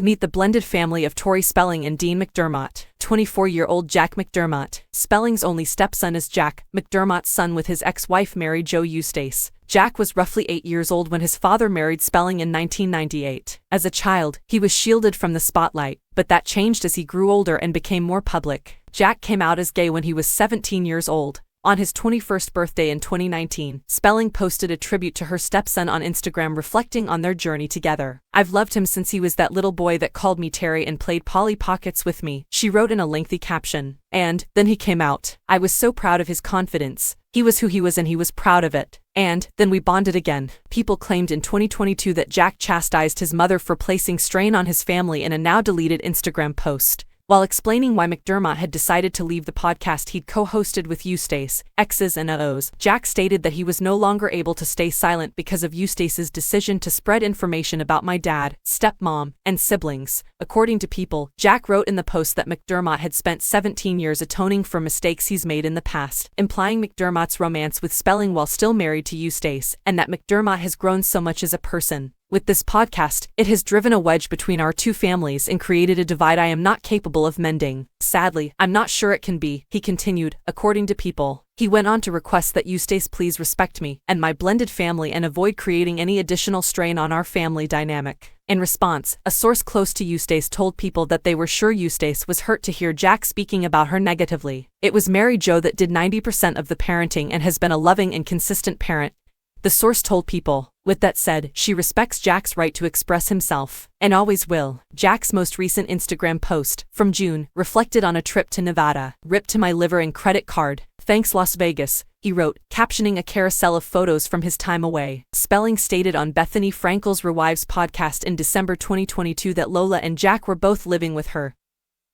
Meet the blended family of Tori Spelling and Dean McDermott. 24-year-old Jack McDermott, Spelling's only stepson, is Jack McDermott's son with his ex-wife Mary Jo Eustace. Jack was roughly 8 years old when his father married Spelling in 1998. As a child, he was shielded from the spotlight, but that changed as he grew older and became more public. Jack came out as gay when he was 17 years old. On his 21st birthday in 2019, Spelling posted a tribute to her stepson on Instagram reflecting on their journey together. "I've loved him since he was that little boy that called me Terry and played Polly Pockets with me," she wrote in a lengthy caption. "And then he came out. I was so proud of his confidence. He was who he was and he was proud of it. And then we bonded again." People claimed in 2022 that Jack chastised his mother for placing strain on his family in a now-deleted Instagram post. While explaining why McDermott had decided to leave the podcast he'd co-hosted with Eustace, X's and O's, Jack stated that he was no longer able to stay silent because of Eustace's decision to spread information about my dad, stepmom, and siblings. According to People, Jack wrote in the post that McDermott had spent 17 years atoning for mistakes he's made in the past, implying McDermott's romance with Spelling while still married to Eustace, and that McDermott has grown so much as a person. "With this podcast, it has driven a wedge between our two families and created a divide I am not capable of mending. Sadly, I'm not sure it can be," he continued, according to People. He went on to request that Eustace please respect me and my blended family and avoid creating any additional strain on our family dynamic. In response, a source close to Eustace told People that they were sure Eustace was hurt to hear Jack speaking about her negatively. "It was Mary Jo that did 90% of the parenting and has been a loving and consistent parent," the source told People. "With that said, she respects Jack's right to express himself, and always will." Jack's most recent Instagram post, from June, reflected on a trip to Nevada. "Ripped to my liver and credit card. Thanks Las Vegas," he wrote, captioning a carousel of photos from his time away. Spelling stated on Bethany Frankel's Rewives podcast in December 2022 that Lola and Jack were both living with her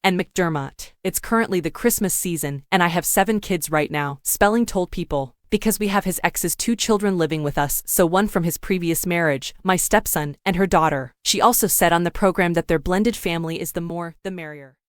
and McDermott. "It's currently the Christmas season, and I have 7 kids right now," Spelling told People. "Because we have his ex's 2 children living with us, so one from his previous marriage, my stepson, and her daughter." She also said on the program that their blended family is the more, the merrier.